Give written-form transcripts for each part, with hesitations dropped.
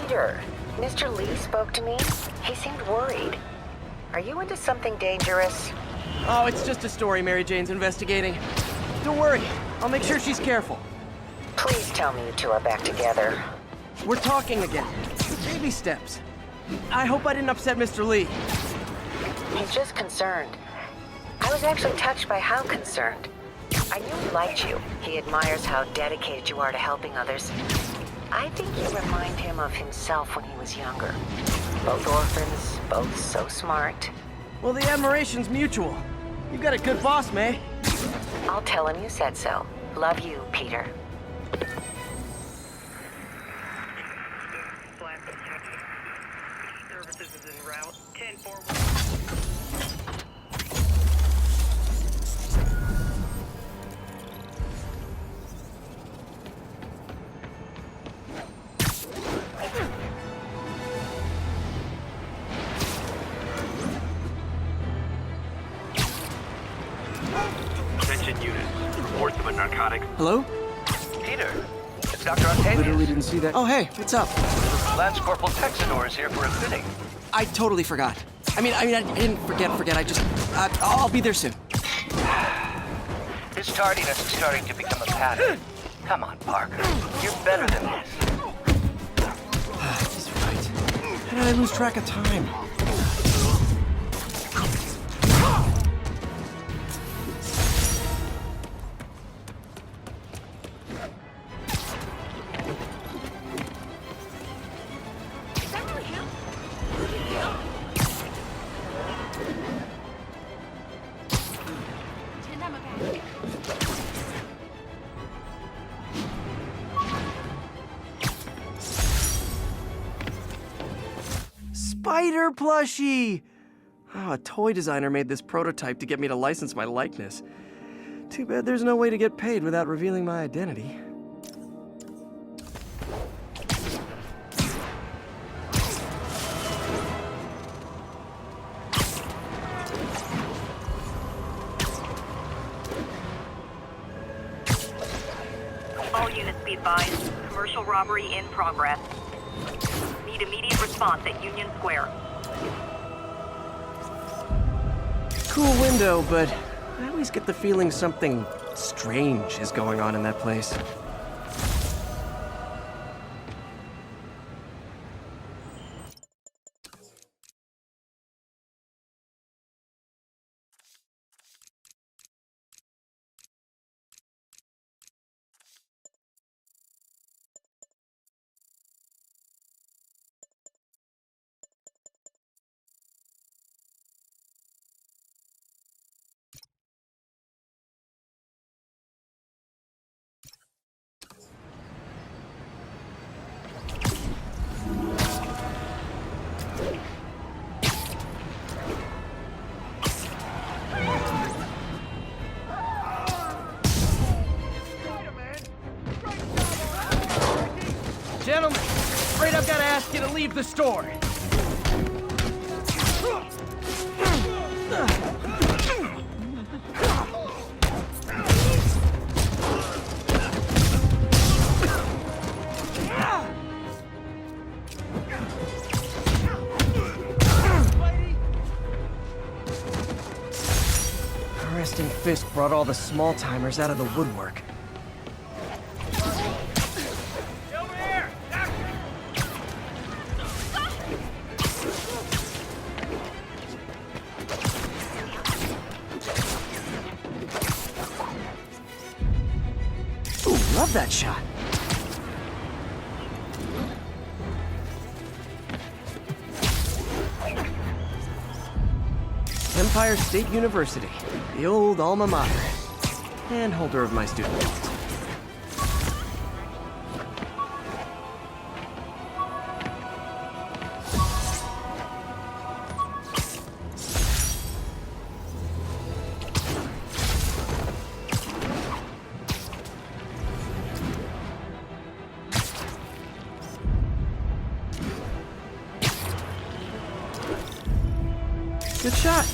Peter, Mr. Lee spoke to me. He seemed worried. Are you into something dangerous? Oh, it's just a story Mary Jane's investigating. Don't worry, I'll make sure she's careful. Please tell me you two are back together. We're talking again. Baby steps. I hope I didn't upset Mr. Lee. He's just concerned. I was actually touched by how concerned. I knew he liked you. He admires how dedicated you are to helping others. I think you remind him of himself when he was younger. Both orphans, both so smart. Well, the admiration's mutual. You've got a good boss, May. I'll tell him you said so. Love you, Peter. Services is en route. 10-4. Attention units. Reports of a narcotics. Hello? Peter, it's Dr. Octavius. Literally didn't see that. Oh, hey, what's up? Lance Corporal Texador is here for a fitting. I totally forgot. I didn't forget. I'll be there soon. His tardiness is starting to become a pattern. Come on, Parker. You're better than this. He's right. How did I lose track of time? Spider plushie! Oh, a toy designer made this prototype to get me to license my likeness. Too bad there's no way to get paid without revealing my identity. All units be advised. Commercial robbery in progress. Need immediate response at Union Square. Cool window, but I always get the feeling something strange is going on in that place. Gentlemen, afraid I've got to ask you to leave the store. A resting fist brought all the small-timers out of the woodwork. Love that shot. Empire State University, the old alma mater, and holder of my student loans. Good shot.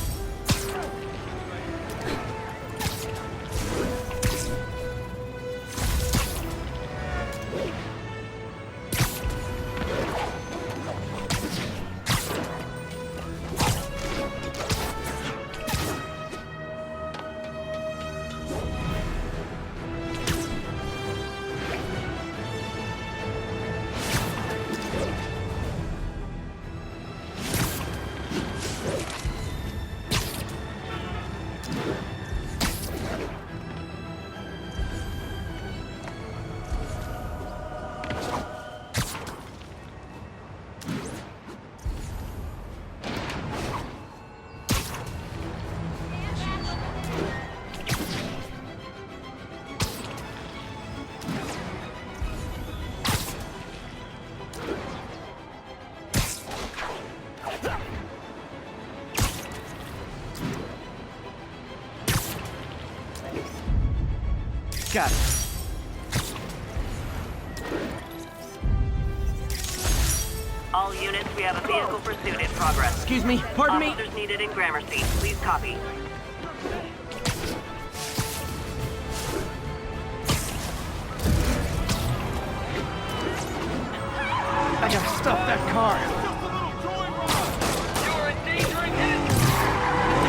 Got it. All units, we have a vehicle pursuit in progress. Excuse me, pardon me? Officers needed in Gramercy. Please copy. I gotta stop that car. You're endangering him!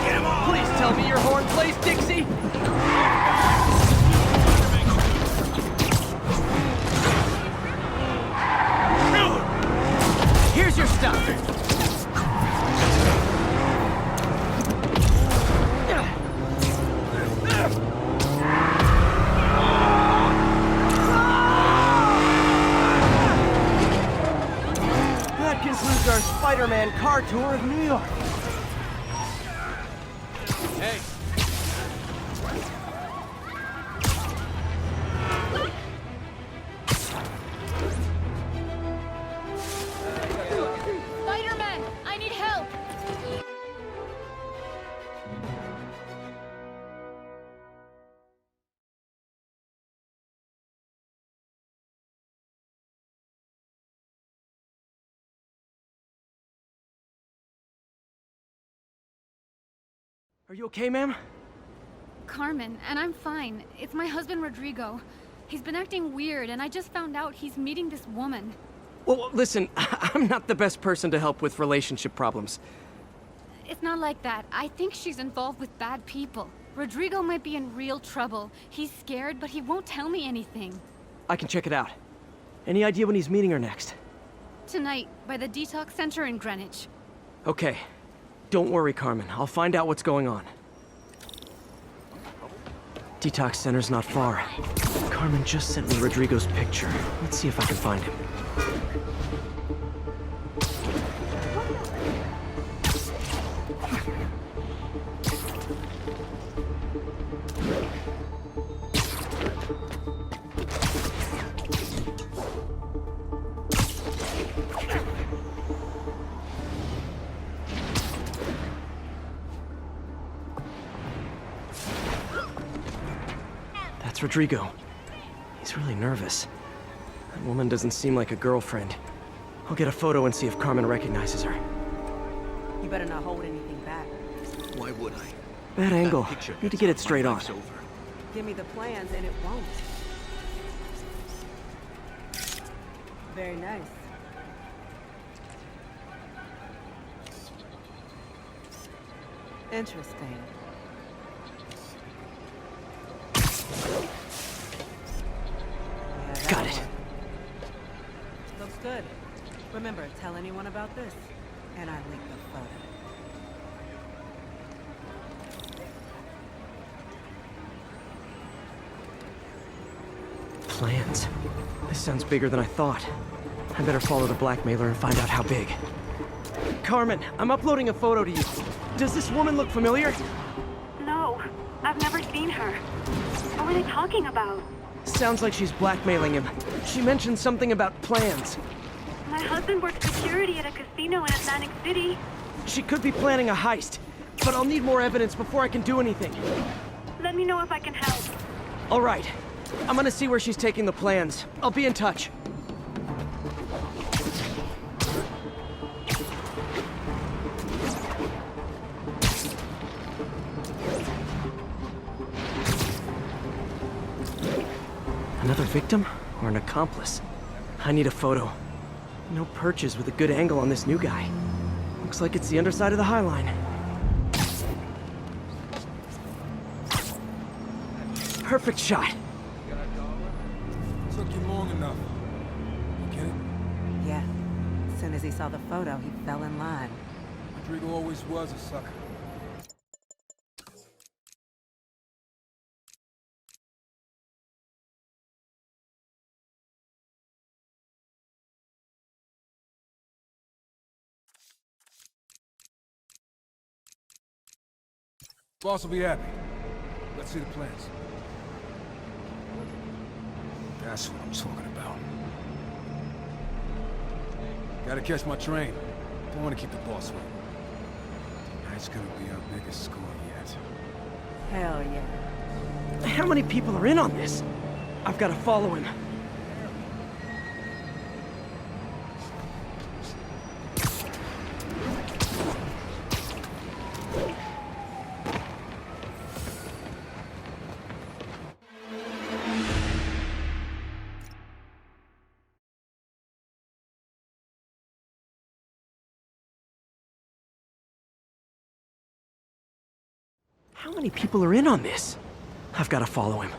Get him off! Please tell me your horn plays, Dixie. Here's your stuff. That concludes our SpiderMan car tour of New York. Hey. SpiderMan, I need help! Are you okay, ma'am? Carmen, and I'm fine. It's my husband, Rodrigo. He's been acting weird, and I just found out he's meeting this woman. Well, listen, I'm not the best person to help with relationship problems. It's not like that. I think she's involved with bad people. Rodrigo might be in real trouble. He's scared, but he won't tell me anything. I can check it out. Any idea when he's meeting her next? Tonight, by the detox center in Greenwich. Okay. Don't worry, Carmen. I'll find out what's going on. Detox center's not far. Carmen just sent me Rodrigo's picture. Let's see if I can find him. That's Rodrigo. He's really nervous. That woman doesn't seem like a girlfriend. I'll get a photo and see if Carmen recognizes her. You better not hold anything back. Why would I? Bad angle. That picture Need to get it my straight on. life's over. Give me the plans and it won't. Very nice. Interesting. Yeah, that Got it. one. Looks good. Remember, tell anyone about this. And I leaked the photo. Plans. This sounds bigger than I thought. I better follow the blackmailer and find out how big. Carmen, I'm uploading a photo to you. Does this woman look familiar? No, I've never seen her. What were they talking about? Sounds like she's blackmailing him. She mentioned something about plans. My husband works security at a casino in Atlantic City. She could be planning a heist, but I'll need more evidence before I can do anything. Let me know if I can help. All right. I'm gonna see where she's taking the plans. I'll be in touch. Another victim or an accomplice? I need a photo. No perches with a good angle on this new guy. Looks like it's the underside of the High Line. Perfect shot. Took you long enough. You get it? Yeah. As soon as he saw the photo, he fell in line. Rodrigo always was a sucker. Boss will be happy. Let's see the plans. That's what I'm talking about. Gotta catch my train. Don't want to keep the boss waiting. Tonight's gonna be our biggest score yet. Hell yeah. How many people are in on this? I've got to follow him. How many people are in on this? I've got to follow him.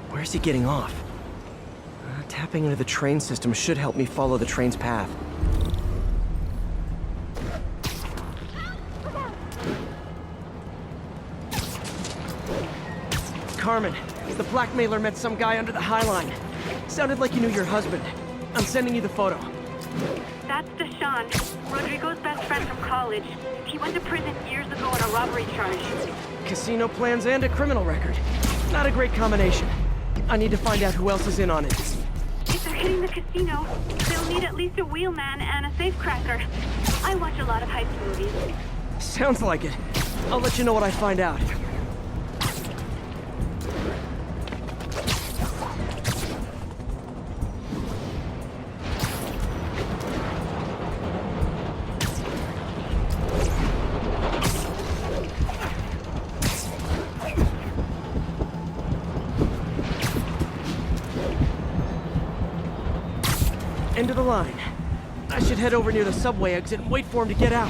Where's he getting off? Tapping into the train system should help me follow the train's path. Carmen, the blackmailer met some guy under the High Line. Sounded like you knew your husband. I'm sending you the photo. That's Deshaun, Rodrigo's best friend from college. He went to prison years ago on a robbery charge. Casino plans and a criminal record. Not a great combination. I need to find out who else is in on it. If they're hitting the casino, they'll need at least a wheelman and a safecracker. I watch a lot of heist movies. Sounds like it. I'll let you know what I find out. End of the line. I should head over near the subway exit and wait for him to get out.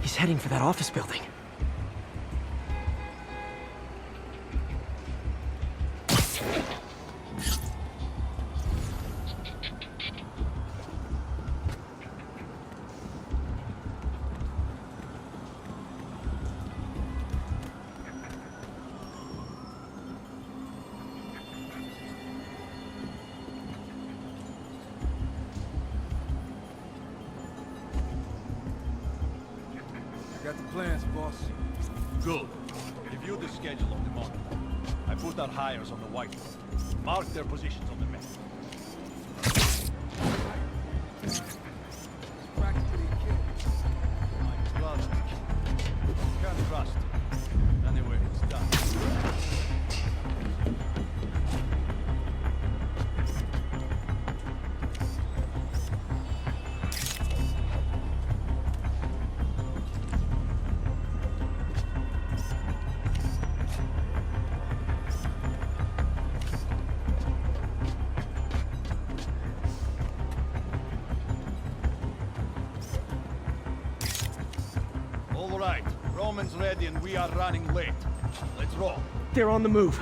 He's heading for that office building. Got the plans, boss. Good. Review the schedule of the month. I put our hires on the whiteboard. Mark their positions on the map. Practically a kid. I trust. Can't trust. Anyway, it's done. All right, Roman's ready and we are running late. Let's roll. They're on the move.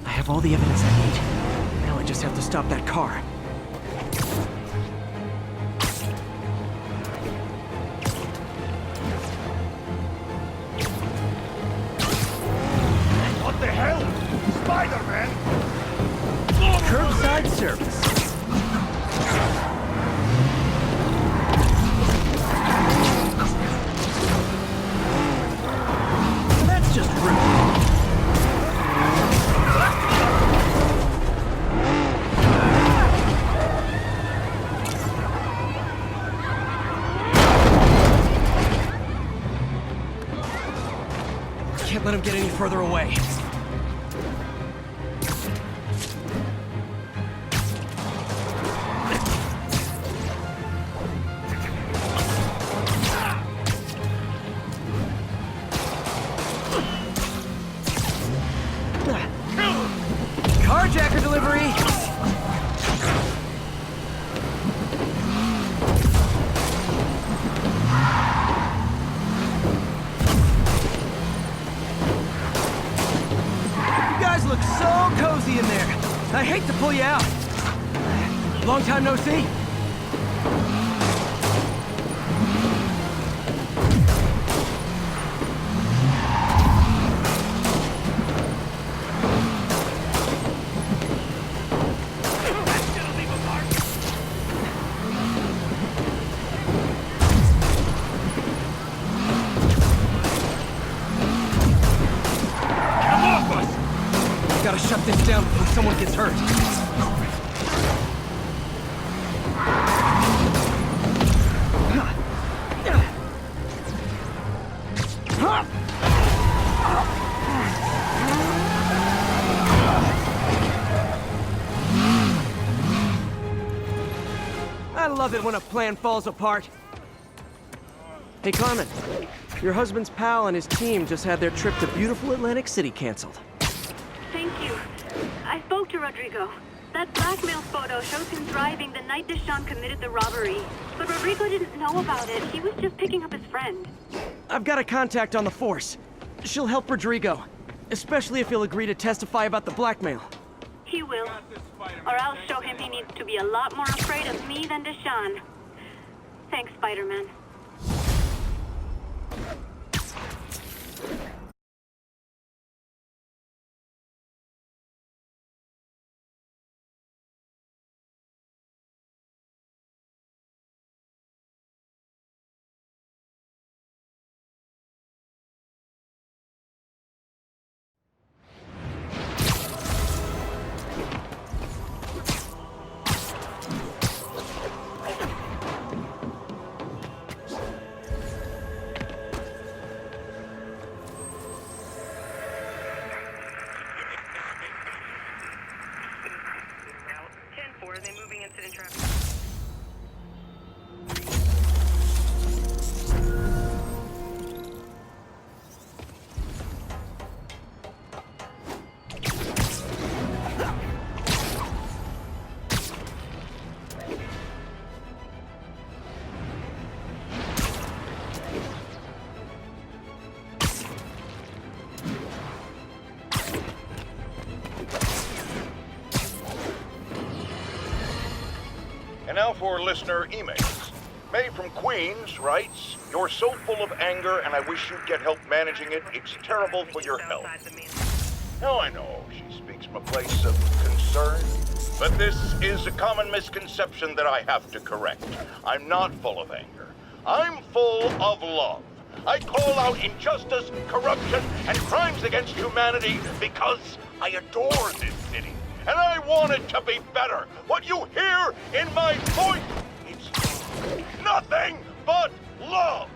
I have all the evidence I need. Now I just have to stop that car. What the hell? SpiderMan! Curbside service. That's just rude. Can't let him get any further away. Carjacker delivery! You guys look so cozy in there. I hate to pull you out. Long time no see. shut this down before someone gets hurt. I love it when a plan falls apart. Hey, Carmen. Your husband's pal and his team just had their trip to beautiful Atlantic City canceled. Thank you. I spoke to Rodrigo. That blackmail photo shows him driving the night Deshaun committed the robbery. But Rodrigo didn't know about it. He was just picking up his friend. I've got a contact on the force. She'll help Rodrigo, especially if he'll agree to testify about the blackmail. He will. Or I'll show him he needs to be a lot more afraid of me than Deshaun. Thanks, SpiderMan. And now for listener emails. May from Queens writes, "You're so full of anger and I wish you'd get help managing it. It's terrible for your health." Now I know she speaks from a place of concern, but this is a common misconception that I have to correct. I'm not full of anger. I'm full of love. I call out injustice, corruption, and crimes against humanity because I adore this city. And I want it to be better. What you hear in my voice, it's nothing but love.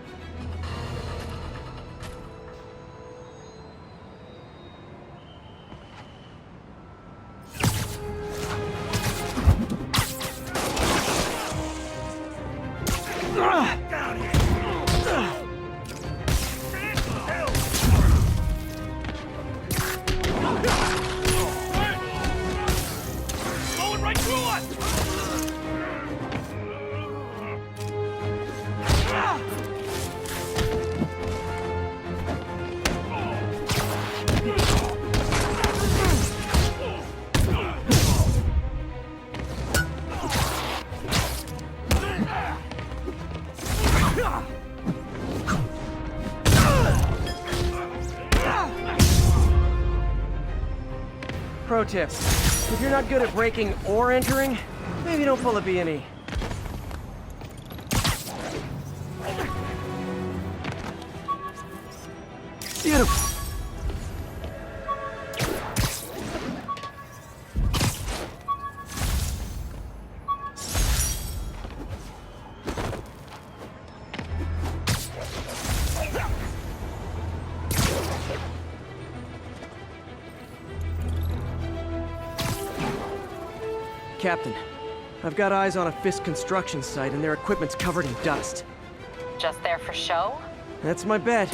Pro tip, if you're not good at breaking or entering, maybe don't pull a B&E. Beautiful. Captain, I've got eyes on a Fisk construction site and their equipment's covered in dust. Just there for show? That's my bet.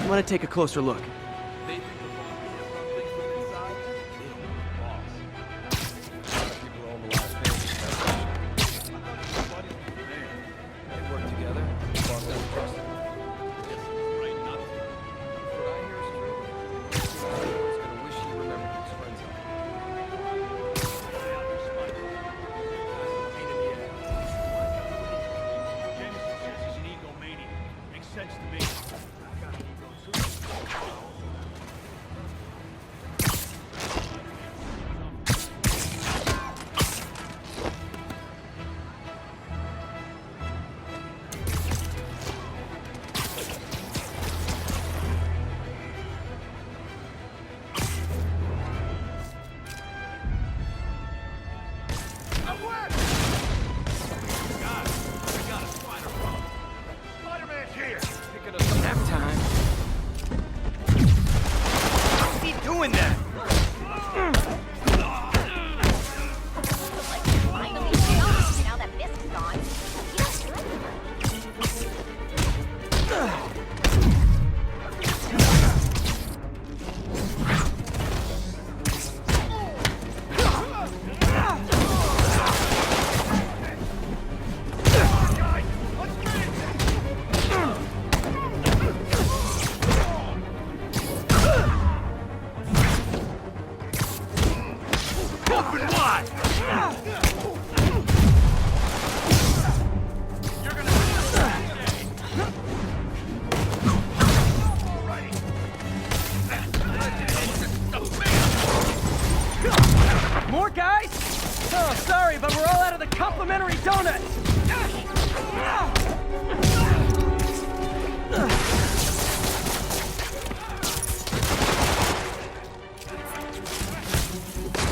I'm gonna take a closer look. Oh, sorry, but we're all out of the complimentary donuts!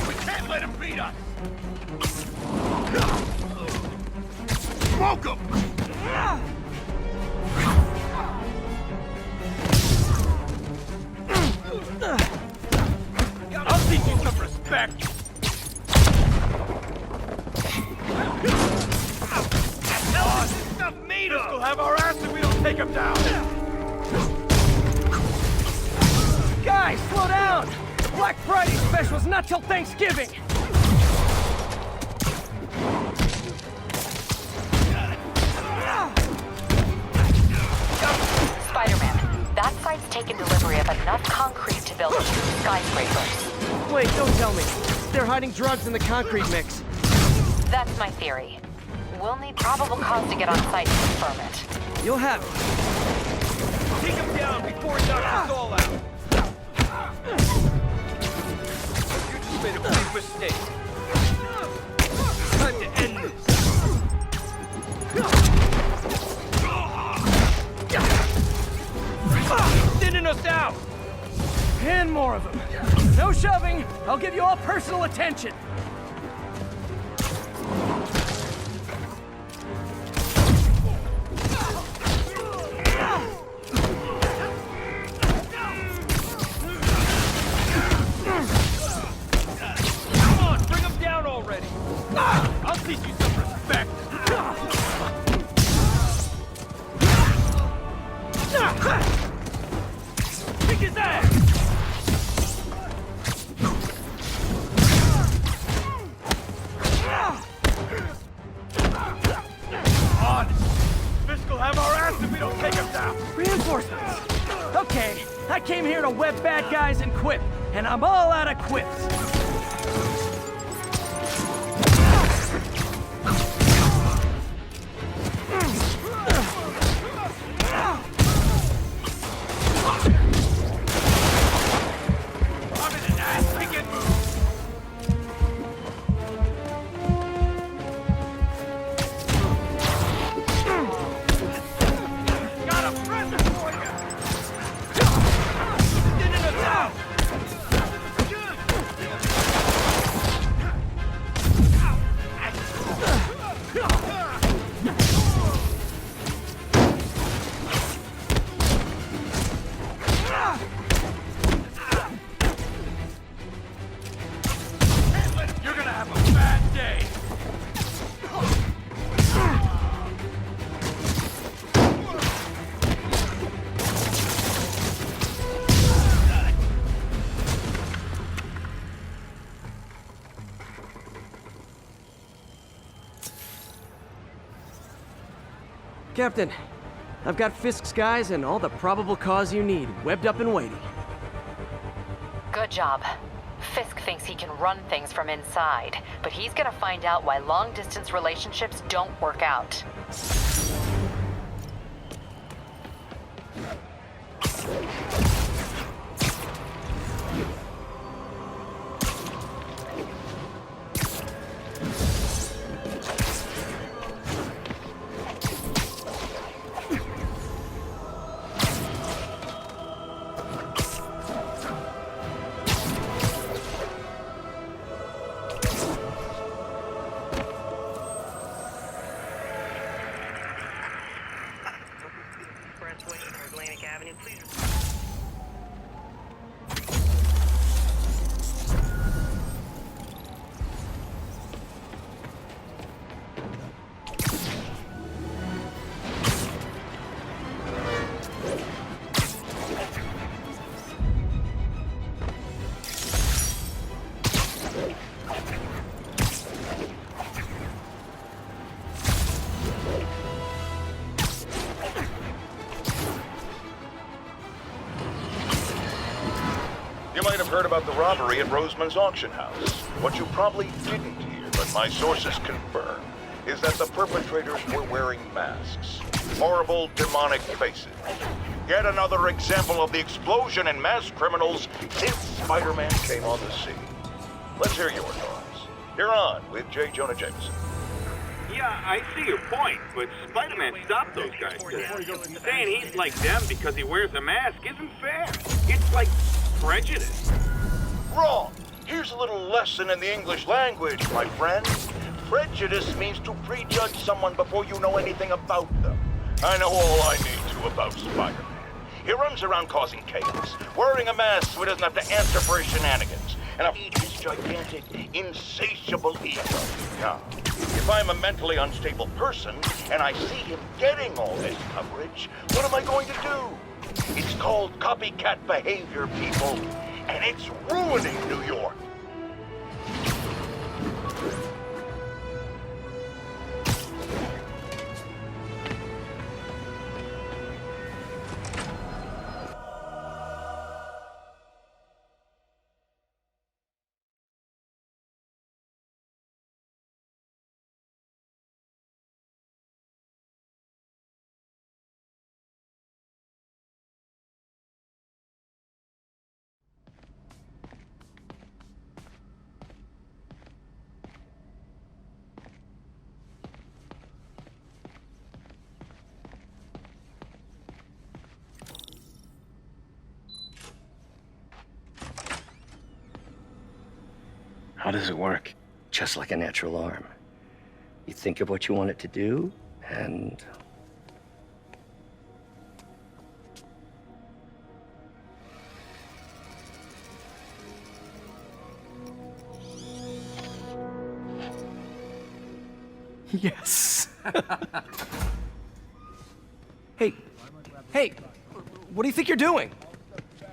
We can't let him beat us! Smoke him! I'll teach you some respect! We'll have our ass if we don't take him down! Guys, slow down! The Black Friday special's not till Thanksgiving! SpiderMan, that site's taken delivery of enough concrete to build 2 skyscrapers. Wait, don't tell me. They're hiding drugs in the concrete mix. That's my theory. We'll need probable cause to get on site to confirm it. You'll have it. Take him down before he knocks us all out! You just made a big mistake. Time to end this. Thinning us out! And more of them. No shoving. I'll give you all personal attention. Come on, bring him down already! I'll teach you some respect! Kick his ass! On! Fisk will have our ass if we don't take him down! Reinforcements. Okay, I came here to web bad guys and quip, and I'm all out of quips. I'm in an ass-kicking mood! Got a present for you! Thinning us out! You're gonna have a bad day! Captain, I've got Fisk's guys and all the probable cause you need, webbed up and waiting. Good job. Fisk thinks he can run things from inside, but he's gonna find out why long-distance relationships don't work out. You might have heard about the robbery at Roseman's auction house. What you probably didn't hear, but my sources confirm, is that the perpetrators were wearing masks. Horrible, demonic faces. Yet another example of the explosion in mass criminals since SpiderMan came on the scene. Let's hear your thoughts. You're on with J. Jonah Jameson. Yeah, I see your point, but Spider-Man stopped those guys. Saying he's like them because he wears a mask isn't fair. It's like prejudice. Wrong. Here's a little lesson in the English language, my friend. Prejudice means to prejudge someone before you know anything about them. I know all I need to about Spider-Man. He runs around causing chaos, wearing a mask so he doesn't have to answer for his shenanigans, and feed his gigantic, insatiable ego. Now, if I'm a mentally unstable person, and I see him getting all this coverage, what am I going to do? It's called copycat behavior, people, and it's ruining New York. How does it work? Just like a natural arm. You think of what you want it to do, and... Yes. Hey, what do you think you're doing?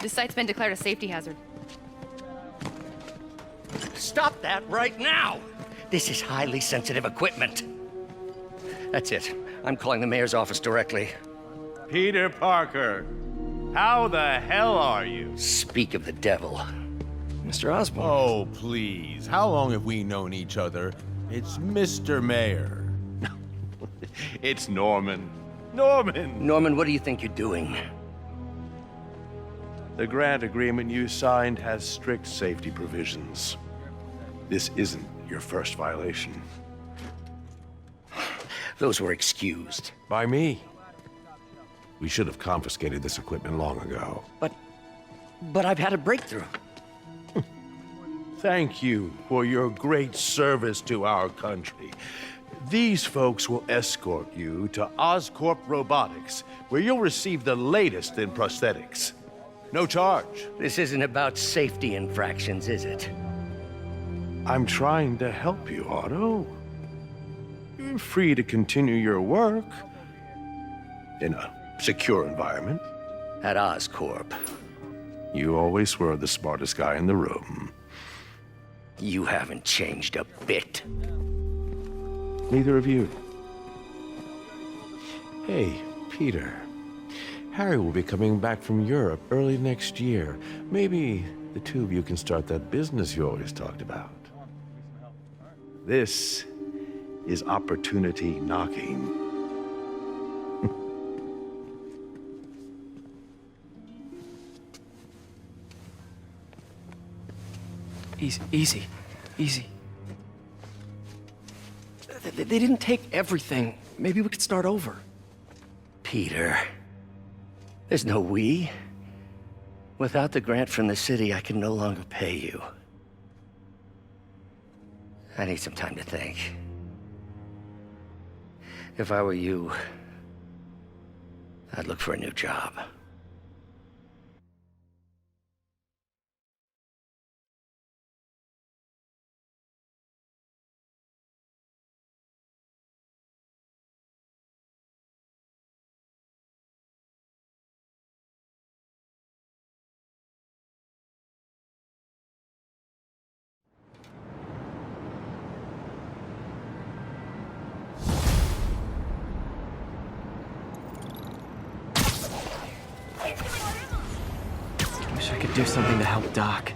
This site's been declared a safety hazard. Stop that right now! This is highly sensitive equipment. That's it. I'm calling the mayor's office directly. Peter Parker, how the hell are you? Speak of the devil. Mr. Osborn. Oh, please. How long have we known each other? It's Mr. Mayor. It's Norman. Norman, what do you think you're doing? The grant agreement you signed has strict safety provisions. This isn't your first violation. Those were excused. By me. We should have confiscated this equipment long ago. But I've had a breakthrough. Thank you for your great service to our country. These folks will escort you to Oscorp Robotics, where you'll receive the latest in prosthetics. No charge. This isn't about safety infractions, is it? I'm trying to help you, Otto. You're free to continue your work in a secure environment. At Oscorp. You always were the smartest guy in the room. You haven't changed a bit. Neither of you. Hey, Peter. Harry will be coming back from Europe early next year. Maybe the two of you can start that business you always talked about. This is opportunity knocking. Easy. They didn't take everything. Maybe we could start over. Peter, there's no we. Without the grant from the city, I can no longer pay you. I need some time to think. If I were you, I'd look for a new job. Wish I could do something to help Doc.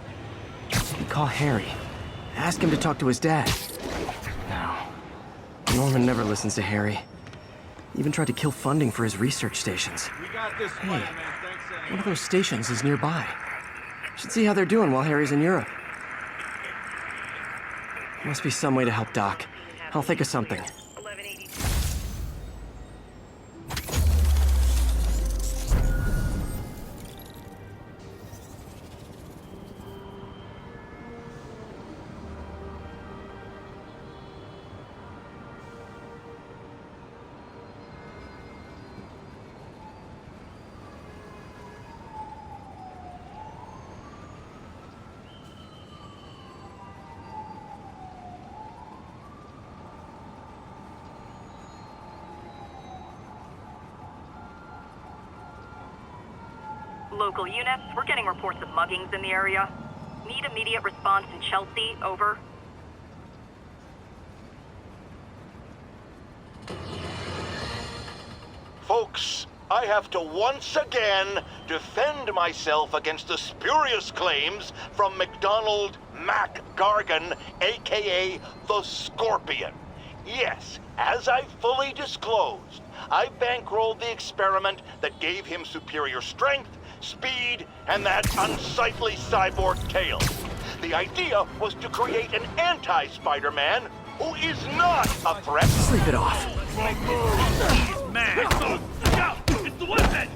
Call Harry. Ask him to talk to his dad. No. Norman never listens to Harry. Even tried to kill funding for his research stations. We got this, Hey, one of those stations is nearby. Should see how they're doing while Harry's in Europe. Must be some way to help Doc. I'll think of something. Local units, we're getting reports of muggings in the area. Need immediate response in Chelsea, over. Folks, I have to once again defend myself against the spurious claims from McDonald Mac Gargan, aka the Scorpion. Yes, as I fully disclosed, I bankrolled the experiment that gave him superior strength, speed, and that unsightly cyborg tail. The idea was to create an anti-Spider-Man who is not a threat. Sleep it off. He's mad. Go! It's the weapon!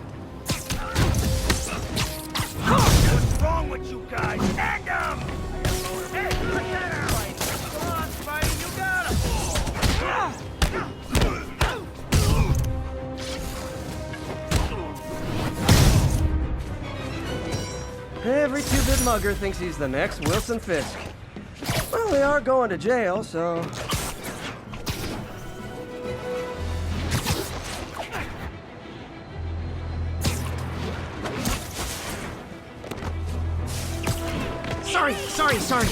What's wrong with you guys? Stand down! Hey, cut that out! Come on, Spidey, you got him! Every two-bit mugger thinks he's the next Wilson Fisk. Well, they are going to jail, so... Sorry.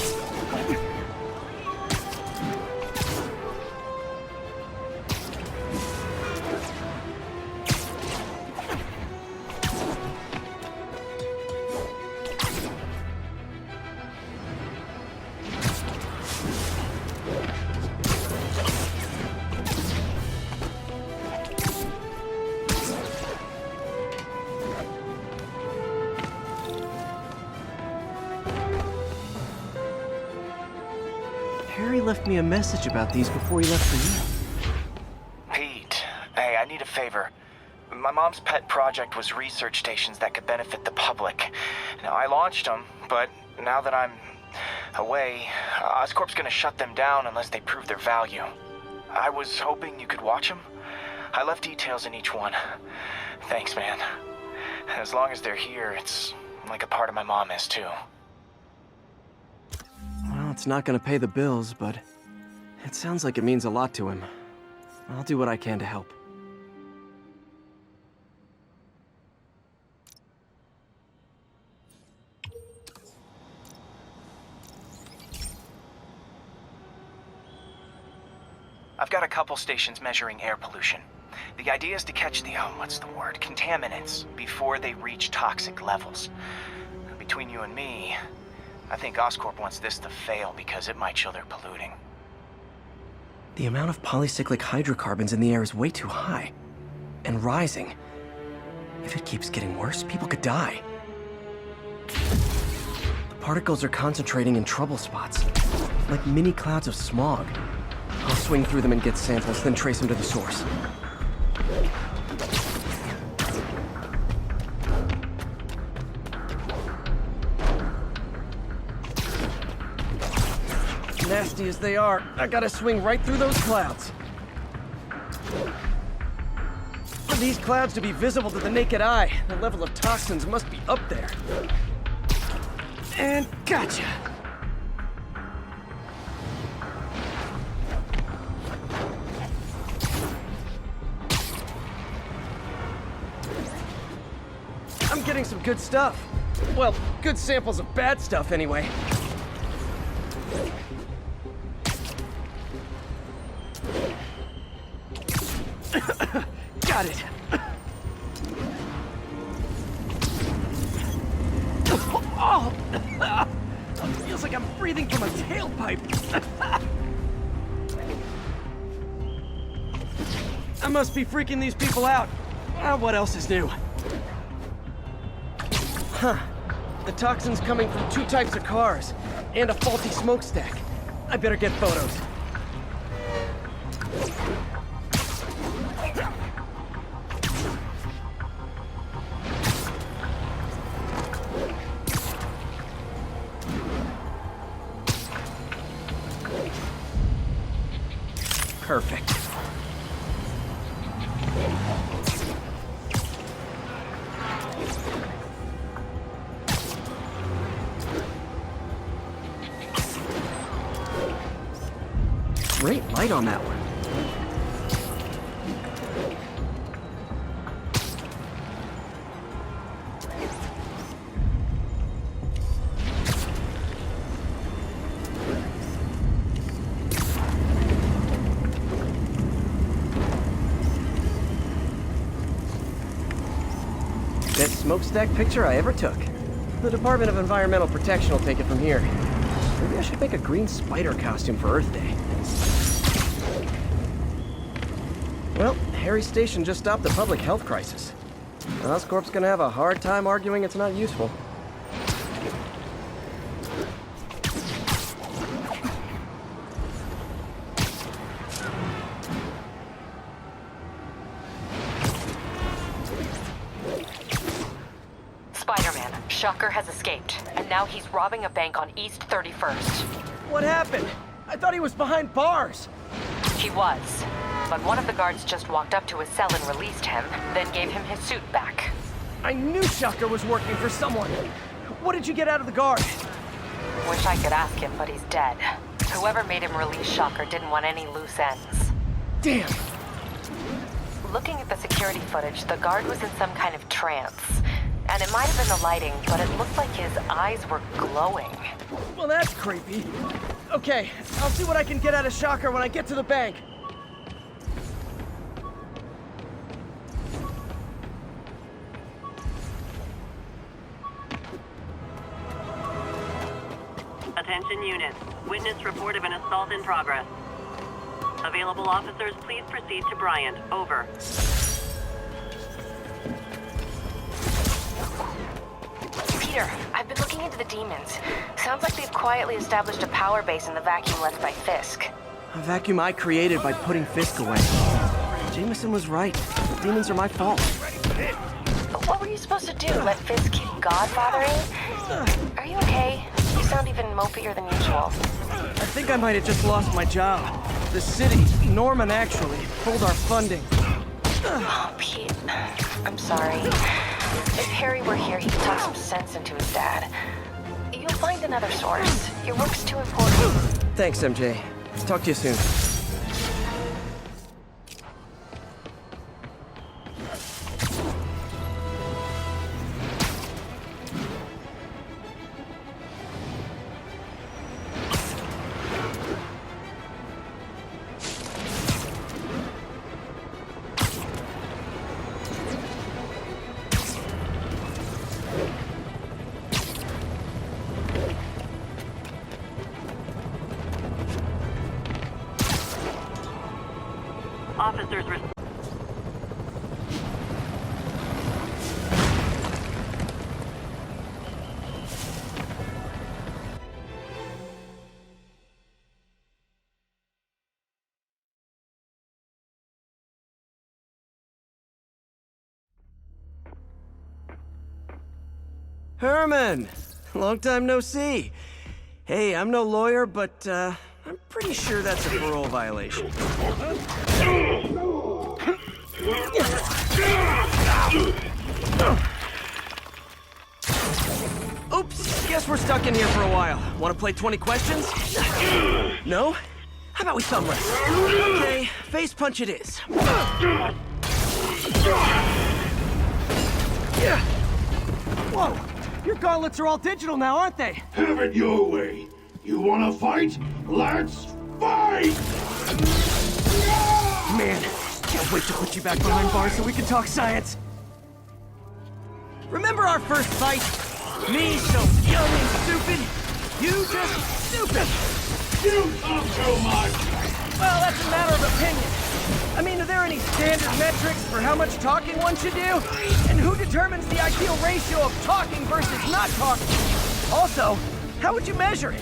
Harry left me a message about these before he left for you. Pete, hey, I need a favor. My mom's pet project was research stations that could benefit the public. Now, I launched them, but now that I'm away, Oscorp's gonna shut them down unless they prove their value. I was hoping you could watch them. I left details in each one. Thanks, man. As long as they're here, it's like a part of my mom is, too. Well, it's not gonna pay the bills, but it sounds like it means a lot to him. I'll do what I can to help. I've got a couple stations measuring air pollution. The idea is to catch the, contaminants before they reach toxic levels. Between you and me, I think Oscorp wants this to fail because it might show they're polluting. The amount of polycyclic hydrocarbons in the air is way too high. And rising. If it keeps getting worse, people could die. The particles are concentrating in trouble spots, like mini clouds of smog. I'll swing through them and get samples, then trace them to the source. Nasty as they are, I gotta swing right through those clouds. For these clouds to be visible to the naked eye, the level of toxins must be up there. And gotcha! I'm getting some good stuff. Well, good samples of bad stuff, anyway. Got it. Oh! Feels like I'm breathing from a tailpipe. I must be freaking these people out. What else is new? Huh. The toxin's coming from two types of cars, and a faulty smokestack. I better get photos. Perfect. Great light on that one. Best smokestack picture I ever took. The Department of Environmental Protection will take it from here. Maybe I should make a green spider costume for Earth Day. Well, Harry's station just stopped the public health crisis. Oscorp's gonna have a hard time arguing it's not useful. SpiderMan, Shocker has escaped, and now he's robbing a bank on East 31st. What happened? I thought he was behind bars. He was, but one of the guards just walked up to his cell and released him, then gave him his suit back. I knew Shocker was working for someone. What did you get out of the guard? Wish I could ask him, but he's dead. Whoever made him release Shocker didn't want any loose ends. Damn! Looking at the security footage, the guard was in some kind of trance. And it might have been the lighting, but it looked like his eyes were glowing. Well, that's creepy. Okay, I'll see what I can get out of Shocker when I get to the bank. Attention units. Witness report of an assault in progress. Available officers, please proceed to Bryant. Over. Peter, I've been looking into the demons. Sounds like they've quietly established a power base in the vacuum left by Fisk. A vacuum I created by putting Fisk away. Jameson was right. The demons are my fault. But what were you supposed to do? Let Fisk keep godfathering? Are you okay? You sound even mopier than usual. I think I might have just lost my job. The city, Norman actually, pulled our funding. Oh, Pete. I'm sorry. If Harry were here, he'd talk some sense into his dad. You'll find another source. Your work's too important. Thanks, MJ. Talk to you soon. Officers Herman! Long time no see. Hey, I'm no lawyer, but, I'm pretty sure that's a parole violation. Oops, guess we're stuck in here for a while. Want to play 20 questions? No? How about we thumb wrestle? Okay, face punch it is. Whoa! Your gauntlets are all digital now, aren't they? Have it your way. You wanna fight? Let's fight! Man, can't wait to put you back behind bars so we can talk science. Remember our first fight? Me so young and stupid, you just stupid. You talk too much. Well, that's a matter of opinion. I mean, are there any standard metrics for how much talking one should do? And who determines the ideal ratio of talking versus not talking? Also, how would you measure it?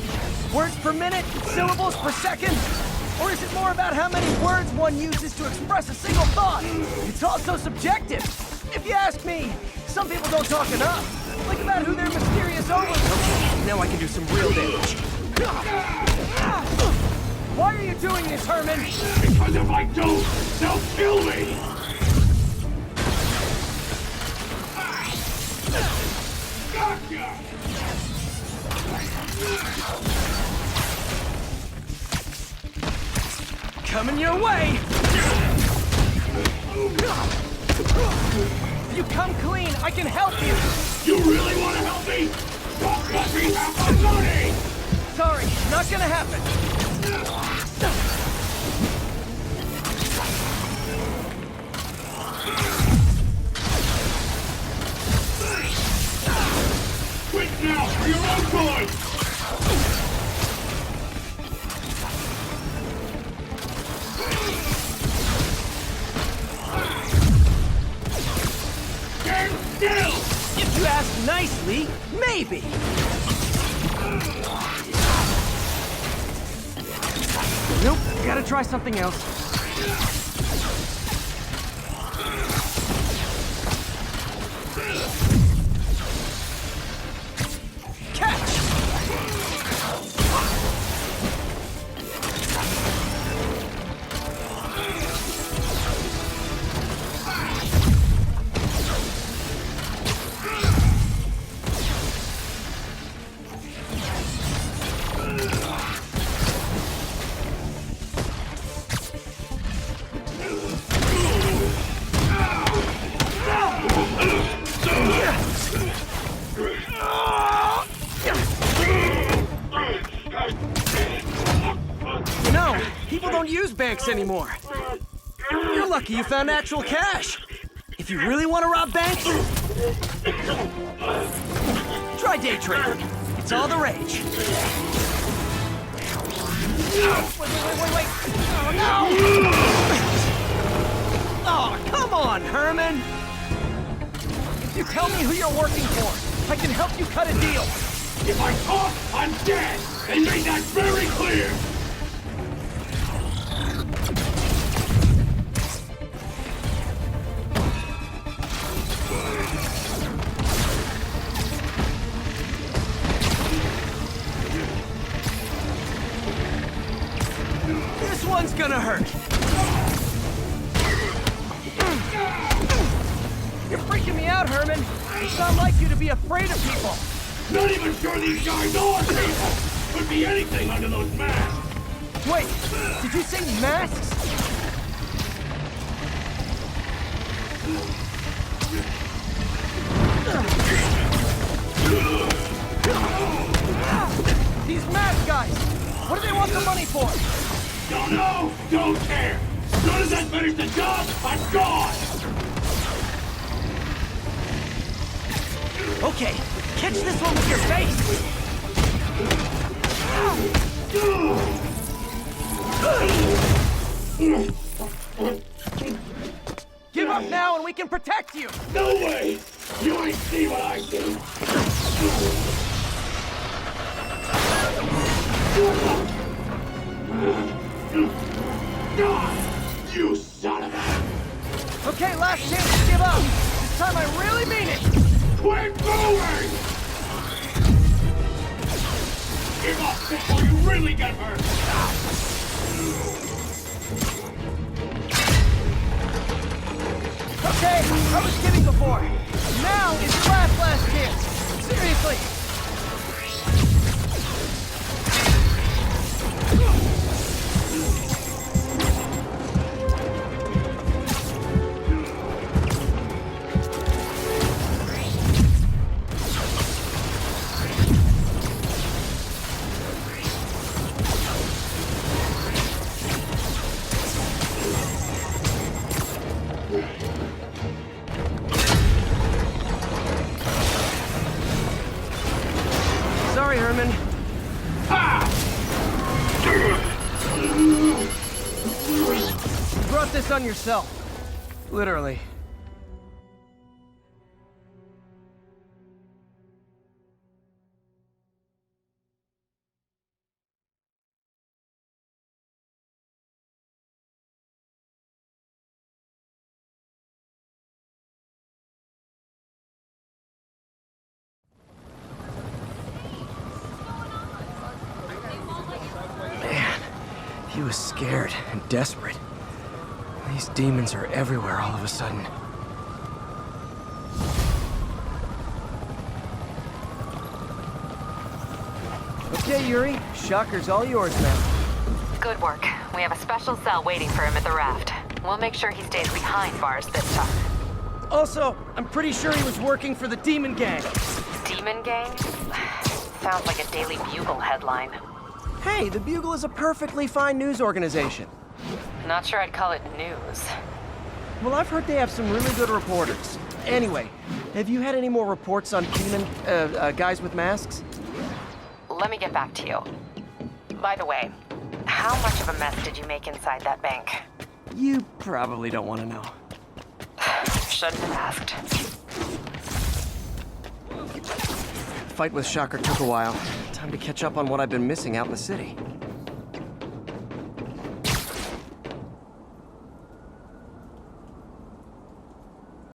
Words per minute? Syllables per second? Or is it more about how many words one uses to express a single thought? It's also subjective. If you ask me, some people don't talk enough. Like about who their mysterious overlord. Okay, now I can do some real damage. Why are you doing this, Herman? Because if I don't, they'll kill me! Gotcha! Coming your way! If you come clean, I can help you! You really want to help me? Don't let me have my money! Sorry, not gonna happen. Quit now for your own good! Stand still! If you ask nicely, maybe. Nope, gotta try something else. Catch! You know, people don't use banks anymore. You're lucky you found actual cash. If you really want to rob banks, try day trading. It's all the rage. Wait. Oh, no! Oh, come on, Herman! If you tell me who you're working for, I can help you cut a deal. If I talk, I'm dead! And make that very clear! This one's gonna hurt. You're freaking me out, Herman. It's not like you to be afraid of people. Not even sure these guys are people! Could be anything under those masks! Wait, did you say masks? These mask guys! What do they want the money for? Don't know! Don't care! As soon as I finish the job, I'm gone! Okay, catch this one with your face! Give up now and we can protect you! No way! You ain't see what I do! You son of a... Okay, last chance to give up! This time I really mean it! Quit moving! Give up before you really get hurt! Okay, I was kidding before. Now is your last chance. Seriously. Sorry, Herman. You brought this on yourself. Literally. She was scared and desperate. These demons are everywhere all of a sudden. Okay, Yuri. Shocker's all yours now. Good work. We have a special cell waiting for him at the raft. We'll make sure he stays behind bars this time. Also, I'm pretty sure he was working for the Demon Gang. Demon Gang? Sounds like a Daily Bugle headline. Hey, the Bugle is a perfectly fine news organization. Not sure I'd call it news. Well, I've heard they have some really good reporters. Anyway, have you had any more reports on demon, guys with masks? Let me get back to you. By the way, how much of a mess did you make inside that bank? You probably don't want to know. Shouldn't have asked. Fight with Shocker took a while. Time to catch up on what I've been missing out in the city.